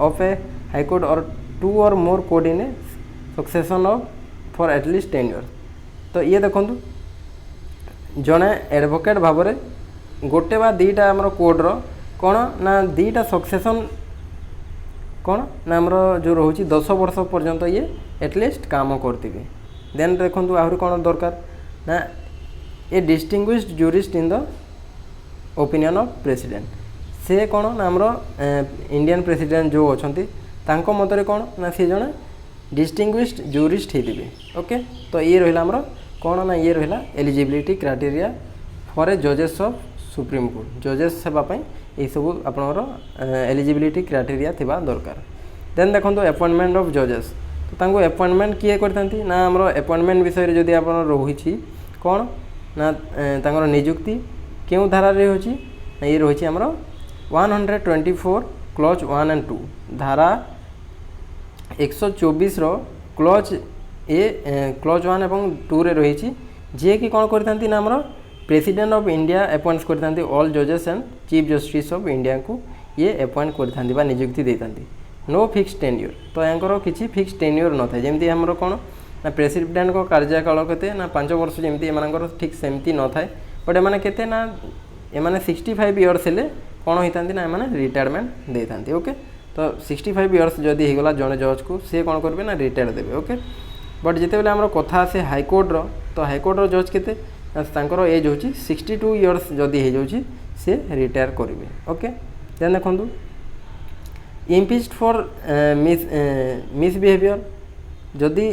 of a high court or 2 or more court in a succession of for at least 10 years तो ये देखो जड़े एडवोकेट भाव में गोटे बा दीटा आमर कोर्टर कौन ना दीटा सक्सेसन कौन ना आमर जो रोचे 10 वर्ष पर्यंत ये एटलिस्ट काम करते देन देखो आहरी कौन दरकार ना a distinguished jurist in the opinion of president से कौन ना आमर इंडियन प्रेसिडेंट जो अच्छा मतरे कौन ना सी जड़े डिस्टिंग्विश्ड जूरिस्ट होते ओके तो ये रहा आमर कौन ना ये रहा एलिजिबिलिटी क्राइटेरिया फॉर ए जजेस ऑफ सुप्रीम कोर्ट जजेस होगापी ये सब आपंकर एलिजिबिलिटी क्राइटेरिया थिबा दरकार देन देखो अपॉइंटमेंट ऑफ जजेस तो तांको अपॉइंटमेंट किए करथांती ना आमर अपॉइंटमेंट विषय जदि आप रही कौन ना तांकर नियुक्ति क्यों धारा रे होची ये रही आमर 124 क्लॉज 1 एंड 2 धारा 124 रो क्लॉज क्लॉज 1 एवं 2 रे रही जी कि कौन करथांती ना आमर प्रेसिडेंट ऑफ इंडिया अपॉइंट करथांती ऑल जजेस and chief justice of India को ये अपॉइंट करथांती बा नियुक्ति देथांती नो फिक्स टेन्योर तो यांकर किसी फिक्स टेन्योर न था जमती आमर कौन ना प्रेसिडेंट को कार्यकाल केते ना 5 वर्ष जमती एमानकर ठीक सेमती न थाए बट एमाने केते ना एमाने 65 इयर्स हेले कौन होइतांती ना एमाने रिटायरमेंट देथांती ओके तो 65 इयर्स जदि होगला जड़े जज को सी कौन करेंगे ना रिटायर देवे ओके बट जिते बेले आमर कथा आसे हाईकोर्ट रो तो हाईकोर्ट रो जज केते तांकर एज होची 62 इयर्स जदि हो जाउची से रिटायर करेंगे ओके देन देखो इम्पिच्ड फॉर मिसबिहेवियर जदि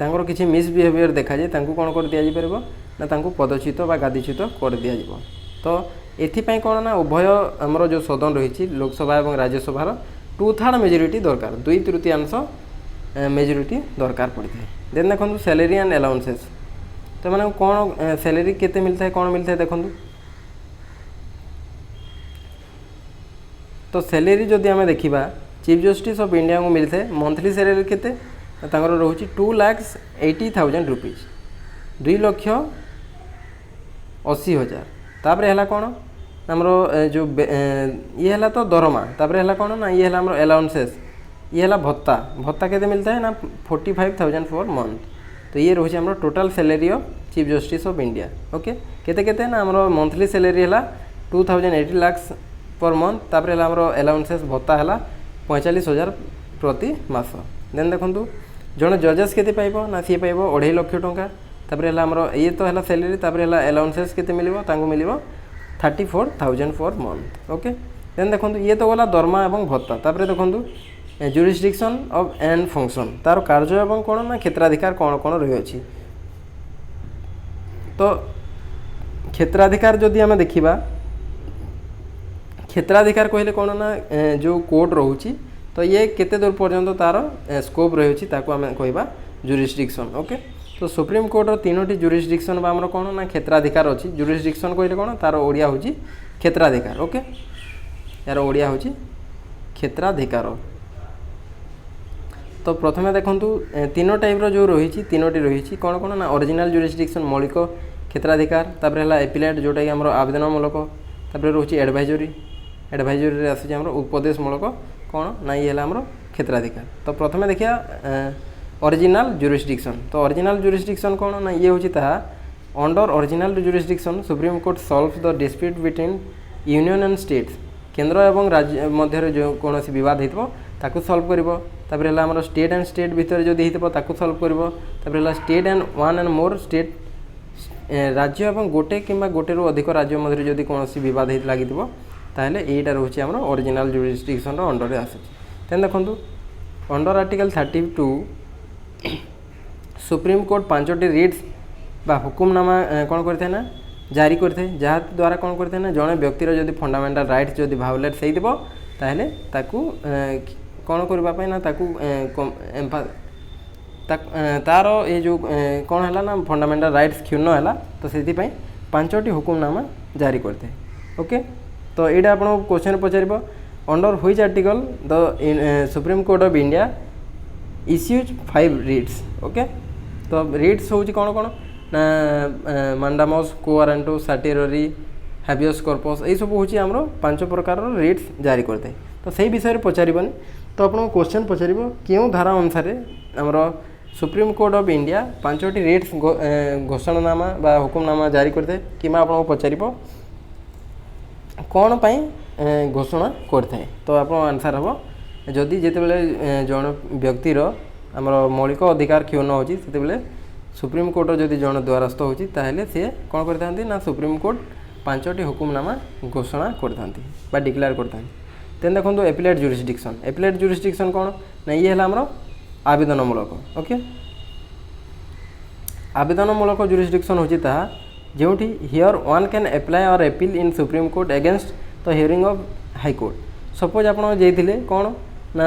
तांकर किसी मिसबिहेवियर देखा जाए तांको कौन कर दिया परिबो ना तांको पदच्युत बा गादीच्युत कर दिया जिवो तो एथिपाई कौन ना उभय आमर जो सदन रही लोकसभा और राज्यसभा 2/3 मेजोरिटी दरकार 2/3 मेजोरिटी दरकार पड़ता है देन देखो सैलरी एंड अलाउंसेस तो मैंने कौन सैलरी केते मिलता है कौन मिलता है देखो तो सैलरी जदि आम देखा चीफ जस्टिस ऑफ इंडिया को मिलता है मंथली सैलरी केते रोचे 2,80,000 रुपीज 2,80,000 तापर है कौन ଆମର जो ये है तो दरमा तापर है कौन ना ये है आम अलाउंसेस ये है भत्ता भत्ता के मिलता है ना 45,000 फॉर मंथ। तो ये रोचे आम total salary of chief justice of India. Okay केते ना आम मंथली सैलरी है 2,080 लाख पर मंथ तापर है आम अलाउंसेस भत्ता है 45,000 प्रति मास। देन देखो जड़े जजेस के पाइब ना सी पाइब 2.5 लाख टंका तापर है आम ये तो है सैलरी तापर है अलाउंसेस के मिल 34,000 फॉर मंथ। ओके देन देखो ये तो गला दरमा एवं भत्ता तापर देखो जुरिस्डिक्शन ऑफ एंड फंक्शन तार कार्य एवं कौन ना क्षेत्राधिकार कौन कौन रही। तो क्षेत्राधिकार जदि आम देखा क्षेत्राधिकार कहले कौन ना जो कोर्ट रोचे तो ये केते दूर पर्यंत तार स्कोप रही आम कहवा जुरिस्डिक्शन। ओके तो सुप्रीम कोर्टर 3टी जुरिस्डिक्शन आमर कौन ना क्षेत्राधिकार अच्छी जुरिस्डिक्शन कहले कौन तार ओडिया हूँ क्षेत्राधिकार। ओके यार ओडिया हूँ क्षेत्राधिकार। तो प्रथमे देखूँ 3 टाइप्र जो रही 3टी रही कौन कौन ना ओरिजिनल जुरिस्डिक्शन मौलिक क्षेत्राधिकार तापर है एपिलेट जोटा कि आम आवेदनमूलक तापर रोचे एडभाइजरी एडभाइजरी आसूँ आम उपदेशमूलक कौन ना ये आम क्षेत्राधिकार। तो प्रथमे देखिए ओरिजिनल जुरिस्डिक्शन। तो ओरिजिनल जुरिस्डिक्शन कौन ना ये हूँ under original jurisdiction supreme court solve the dispute between union and states केंद्र एवं राज्य मध्य जो कौन विवाद होता सॉल्व कर आम स्टेट एंड स्टेट भितर जो होता सॉल्व कर state and one and more state राज्य एवं गोटे कि गोटे अधिक राज्य मध्य जदि कौन विवाद लगी ताहले एटा रोचे आम ओरिजिनल जुरिस्डिक्शन अंडर आसूँ। देखो अंडर आर्टिकल 32 सुप्रीम कोर्ट 5टी रिट्स बा हुकुमनामा कौन करते ना जारी करते जहाँ द्वारा कौन करते ना जड़े व्यक्तिर जदि फंडामेंटाल राइट्स जदि भायोलेट हो ताहले ताकू कौन करने ना ताकू तार ये जो कौन है ना फंडामेंटाल राइट्स क्षुण्ण है तो से 5टी हुकुमनामा जारी करते। ओके तो यहाँ आपको क्वेश्चन पचार under which article the supreme court of India issues 5 writs. Okay तो रिट्स हूँ कौन कौन ना मांडामस कोआरेंटो साटेररी हैबियस कॉर्पस ये सब हूँ आमर 5 प्रकार रिट्स जारी करते। तो सही विषय पचारबनी तो आपको क्वेश्चन पचार क्यों धारा अनुसार आमर सुप्रीम कोर्ट ऑफ इंडिया 5टी रिट्स घोषणानामा बा हुकुमनामा जारी करते कि आपको पचार कौन पाई घोषणा करते। तो आप आंसर हम जदि जितेबाला जन व्यक्तिर आमर मौलिक अधिकार क्षुण्ण होती से सुप्रीम कोर्ट जदि जन द्वारस्थ होती सी कौन करते ना सुप्रीम कोर्ट 5टी हुकुमनामा घोषणा करता डिक्लेयर करता। तेन देखो एपिलेट जुरिस्डिक्शन एपिलेट जुरिस्डिक्शन कौन ना ये है आमर आवेदनमूलक। ओके आवेदनमूलक जुरिस्डिक्शन होची जोटी हियर वन कैन अप्लाई और appeal in supreme court against the hearing of high court. Suppose आप जाइए कौन ना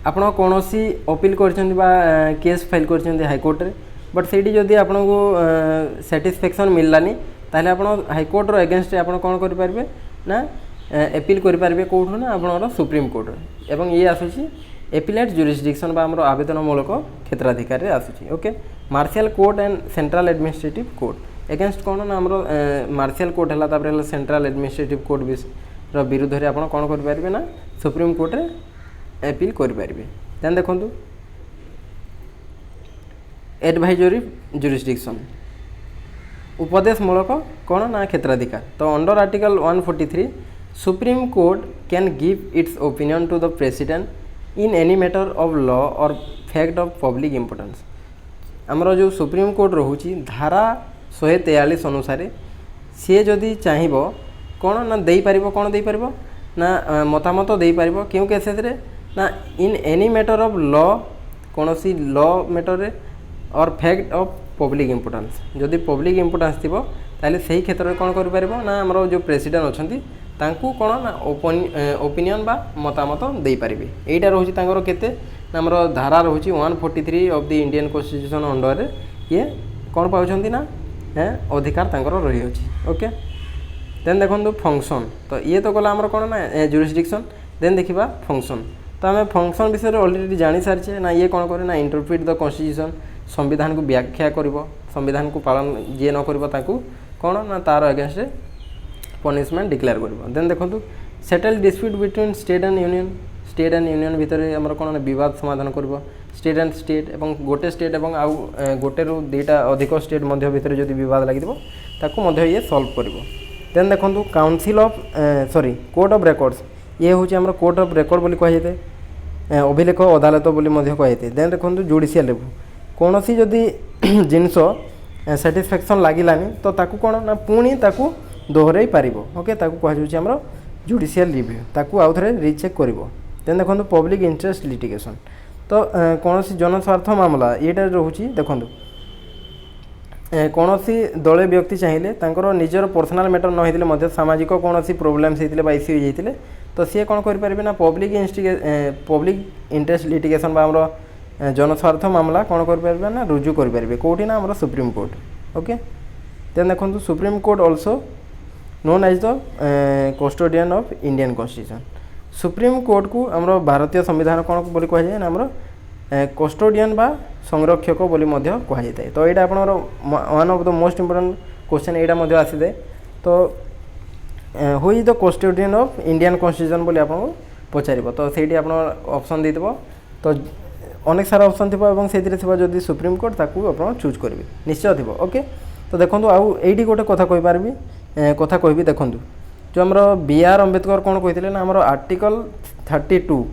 आपण कौन सी अपील कर केस फाइल कर हाईकोर्ट रे बट से जदि आपन को सैटिस्फैक्शन मिललानी ताहले आपण हाईकोर्ट रो अगेंस्ट आप कौन करें ना अपील करें कौटू ना आप सुप्रीम कोर्ट एवं ये आसूँ एपिलेट जुरिस्डिक्शन बा आमर आवेदनमूलक क्षेत्राधिकार आसूँ। Okay martial court and central administrative court against कौन ना आमर मार्शियल कोर्ट है तापर सेंट्रल एडमिनिस्ट्रेटिव कोर्ट विरुद्ध में आप कौन करें ना सुप्रीम कोर्ट रे अपील करें। देन देखो एडवाइजरी जुरिस्डिक्शन उपदेशमूलक कौन ना क्षेत्राधिकार। तो under article 143 supreme court can give its opinion to the president in any matter of law और फैक्ट ऑफ पब्लिक इम्पोर्टेंस। आमर जो सुप्रीम कोर्ट रोचे धारा 143 अनुसार सी जदि चाहब कौन ना दे पार कौन दे पार ना मतामत दे पार क्यों केस ना इन एनी मैटर ऑफ लॉ कौन सी लॉ मैटर और फैक्ट ऑफ पब्लिक इम्पोर्टेंस जदि पब्लिक इम्पोर्टेंस थी ताहले सही क्षेत्र में कौन कर ना आमर जो प्रेसिडेंट अच्छा तांकू कौन ना ओपिनियन बा मतामत दे पारिबे। एटा रोची तांकर केते आमर धारा रोची 143 of the Indian constitution under ये कौन पाउछंती ना अधिकार तांकर रही अछि। ओके देन देखो फंक्शन। तो ये तो गला आमर कौन ना जुरिस्डिक्शन। देन देखिबा फंक्शन। तो आम फंक्शन विषय ऑलरेडी जानी सारी ना ये कौन करे ना इंटरप्रिट द कॉन्स्टिट्यूशन संविधान को व्याख्या करिवो संविधान को पालन जे न करिवो ताकू कोन ना तार अगेंस्ट पनिशमेंट डिक्लेयर करिवो देन देखंतु settle dispute between state and union भितर हमर कोन विवाद समाधान करिवो स्टेट एंड स्टेट एवं गोटे स्टेट एवं आउ गोटे रु दुईटा अधिक स्टेट मध्य भितर जदि विवाद लागिदिवो ताकू मध्य ये सॉल्व करिवो देन देखंतु council of court of records ये होची हमर कोर्ट ऑफ रेकॉर्ड बोली कहै जेते अभिलेख अदालत बोली मध्य कहै जेते देन देखंतु जुडिशियल रिव्यू कोनोसी जदि जिनस सैटिस्फैक्शन लागिलानी तो ताकू कोन ना पुणी ताकू दोहराई पारिबो ओके ताकू कहै जोची हमर जुडिशियल रिव्यू ताकू आउ थरे रीचेक करिवो देन देखंतु पब्लिक इंटरेस्ट लिटिगेशन तो कोनोसी जनस्वार्थ मामला एटा रहूची देखंतु कोनोसी दले व्यक्ति चाहिए तांकर निजर पर्सनल मैटर न होइतिले मध्य सामाजिक कोनोसी प्रॉब्लम्स होइतिले बा इश्यू होइतिले तो सी कौन करें ना पब्लिक इंटरेस्ट लिटिगेशन बा हमरो जनस्वार्थ मामला कौन करें ना रुजु करें कौटी ना हमरो सुप्रीम कोर्ट ओके देन देखो supreme court also known as the custodian of Indian constitution supreme court को हमरो भारतीय संविधान कौन बोली कह जाए ना हमरो कस्टोडियन बा संरक्षक बोली मध्य कह जाए तो यहाँ आपनर one of the most important question यहाँ आसी जाए तो who is the custodian of Indian constitution बोली आपको पचार तो से ऑप्शन देदेव तो अनेक सारा ऑप्शन थी और से जदि सुप्रीम कोर्ट ताकू आप चूज करेंगे निश्चय थी ओके तो देखो आउ ये गोटे कथा कहींपारि कथा कहि देखूँ जो आम बी आर अम्बेडकर कौन कहते ना आम आर्टिकल 32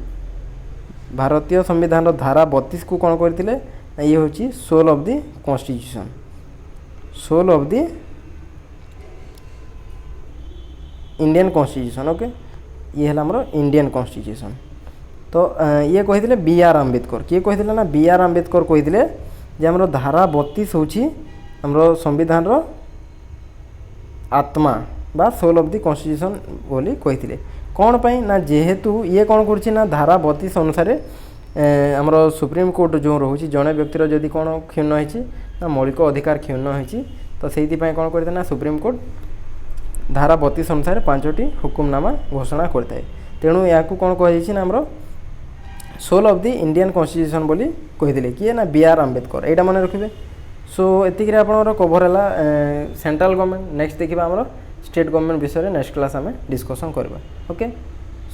भारतीय संविधान धारा 32 को कौन करते ये हूँ soul of the constitution soul of the Indian constitution okay ये है हमरो इंडियन कॉन्स्टिट्यूशन तो ये कहते बी आर अम्बेडकर किए कहते ना बी आर अम्बेडकर कहते जे हमरो धारा 32 हूँ हमरो संविधान रो आत्मा बा सोल ऑफ द कॉन्स्टिट्यूशन बोली कहते कौन पाई ना जेहेतु ये कौन कर ना धारा 32 अनुसार हमरो सुप्रीम कोर्ट जो रोचे जड़े व्यक्तिर जदि कौन क्षुण्ण होती ना मौलिक अधिकार क्षुण्ण होती तो से कौन करते ना सुप्रीम कोर्ट धारा 32 अनुसार 5टी हुकुमनामा घोषणा करता है तेणु या कौन कहुना आमर soul of the Indian constitution बोली कहते किए ना बी आर अम्बेडकर यहाँ मन रखिए सो एतिक आपंकर कभर है सेंट्रल गवर्नमेंट नेक्स्ट देखा आमर स्टेट गवर्नमेंट विषय नेक्स्ट क्लास आम डिस्कसन करवा okay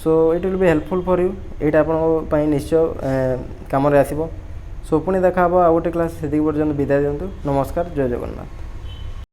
so it will be helpful for you यहाँ आपंप निश्चय कम आसो सो पुणी देखा आ गोटे क्लास से पर्यटन विदाय दिंतु नमस्कार जय जगन्नाथ।